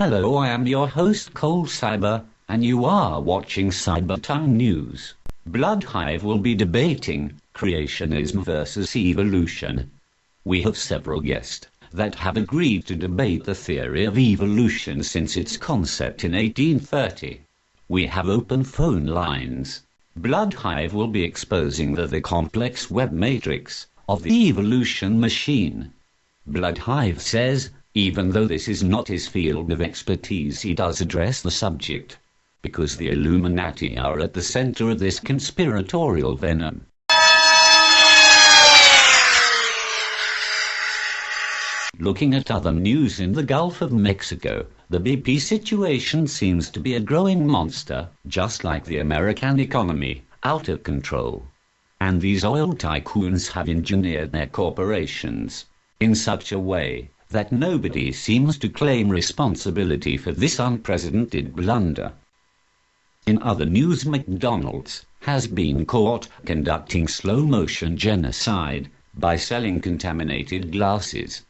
Hello, I am your host Cole Cyber, and you are watching Cybertongue News. Bloodhive will be debating creationism versus evolution. We have several guests that have agreed to debate the theory of evolution since its concept in 1830. We have open phone lines. Bloodhive will be exposing the complex web matrix of the evolution machine. Bloodhive says, even though this is not his field of expertise, he does address the subject, because the Illuminati are at the center of this conspiratorial venom. Looking at other news in the Gulf of Mexico, the BP situation seems to be a growing monster, just like the American economy, out of control. And these oil tycoons have engineered their corporations in such a way that nobody seems to claim responsibility for this unprecedented blunder. In other news, McDonald's has been caught conducting slow-motion genocide by selling contaminated glasses.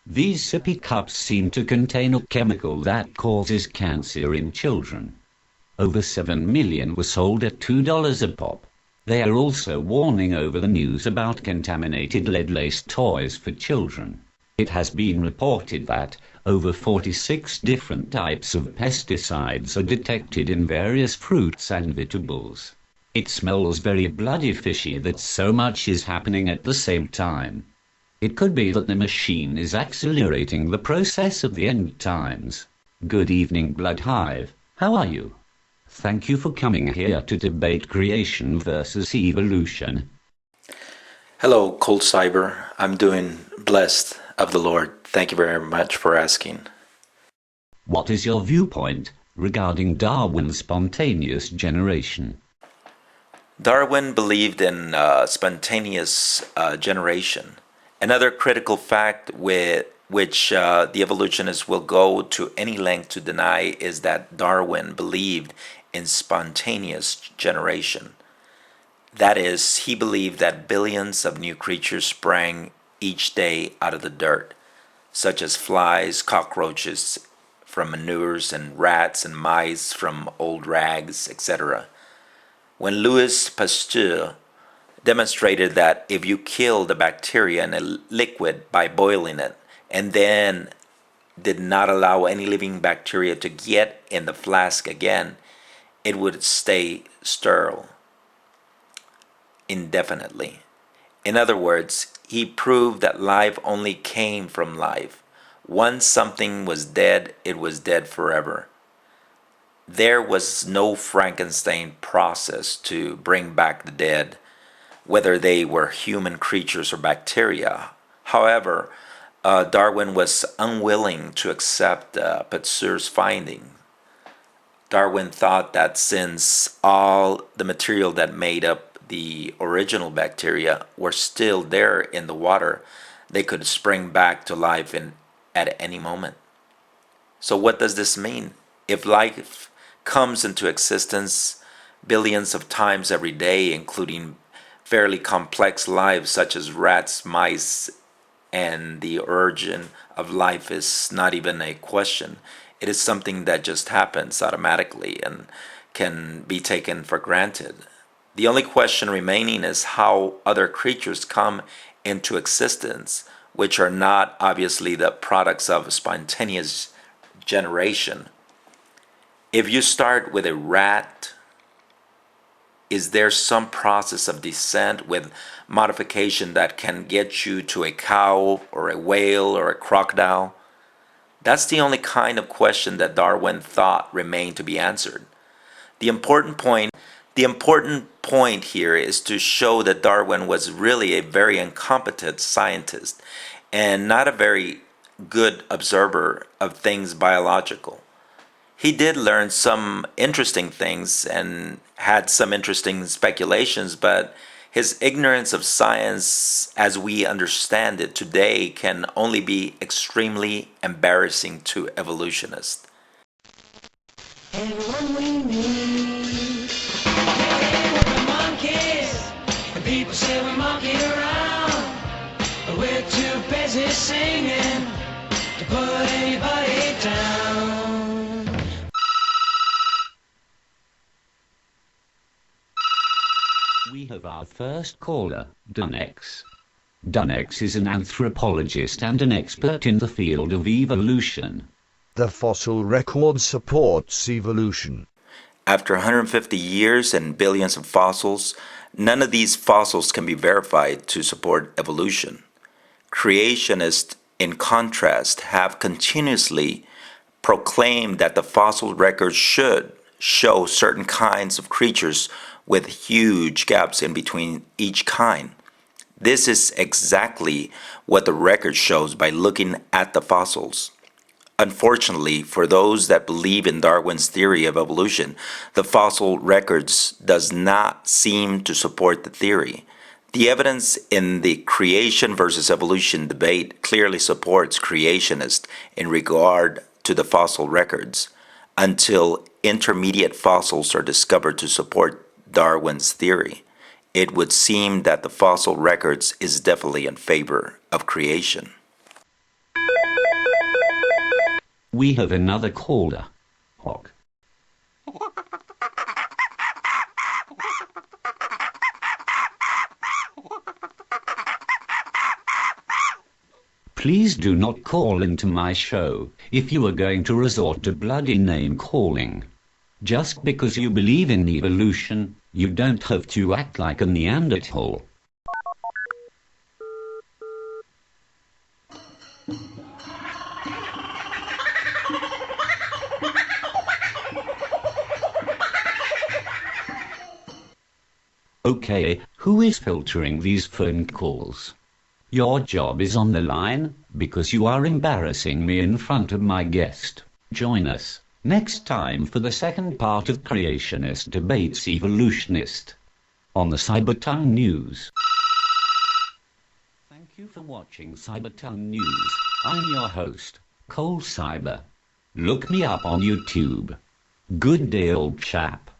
These sippy cups seem to contain a chemical that causes cancer in children. Over 7 million were sold at $2 a pop. They are also warning over the news about contaminated lead-laced toys for children. It has been reported that over 46 different types of pesticides are detected in various fruits and vegetables. It smells very bloody fishy that so much is happening at the same time. It could be that the machine is accelerating the process of the end times. Good evening, Bloodhive. How are you? Thank you for coming here to debate creation versus evolution. Hello, Cold Cyber. I'm doing blessed of the Lord. Thank you very much for asking. What is your viewpoint regarding Darwin's spontaneous generation? Darwin believed in spontaneous generation. Another critical fact with which the evolutionists will go to any length to deny is that Darwin believed in spontaneous generation. That is, he believed that billions of new creatures sprang each day out of the dirt, such as flies, cockroaches from manures, and rats and mice from old rags, etc. When Louis Pasteur demonstrated that if you kill the bacteria in a liquid by boiling it, and then did not allow any living bacteria to get in the flask again, it would stay sterile indefinitely. In other words, he proved that life only came from life. Once something was dead, it was dead forever. There was no Frankenstein process to bring back the dead, whether they were human creatures or bacteria. However, Darwin was unwilling to accept Pasteur's finding. Darwin thought that since all the material that made up the original bacteria were still there in the water, they could spring back to life at any moment. So what does this mean? If life comes into existence billions of times every day, including fairly complex lives such as rats, mice, and the origin of life is not even a question. It is something that just happens automatically and can be taken for granted. The only question remaining is how other creatures come into existence, which are not obviously the products of spontaneous generation. If you start with a rat, is there some process of descent with modification that can get you to a cow or a whale or a crocodile? That's the only kind of question that Darwin thought remained to be answered. The important point here is to show that Darwin was really a very incompetent scientist and not a very good observer of things biological. He did learn some interesting things and had some interesting speculations, but his ignorance of science as we understand it today can only be extremely embarrassing to evolutionists. Everyone we meet, we're the monkeys, and people say we monkey around, but we're too busy singing to put anybody down. our first caller, Dunex. Dunex is an anthropologist and an expert in the field of evolution. The fossil record supports evolution. After 150 years and billions of fossils, none of these fossils can be verified to support evolution. Creationists, in contrast, have continuously proclaimed that the fossil record should show certain kinds of creatures with huge gaps in between each kind. This is exactly what the record shows by looking at the fossils. Unfortunately, for those that believe in Darwin's theory of evolution, the fossil records does not seem to support the theory. The evidence in the creation versus evolution debate clearly supports creationists in regard to the fossil records, until intermediate fossils are discovered to support Darwin's theory. It would seem that the fossil records is definitely in favor of creation. We have another caller. Hawk. Please do not call into my show if you are going to resort to bloody name calling. Just because you believe in evolution, you don't have to act like a Neanderthal. Okay, who is filtering these phone calls? Your job is on the line, because you are embarrassing me in front of my guest. Join us next time for the second part of Creationist Debates Evolutionist on the Cybertongue News. Thank you for watching Cybertongue News. I'm your host, Cole Cyber. Look me up on YouTube. Good day, old chap.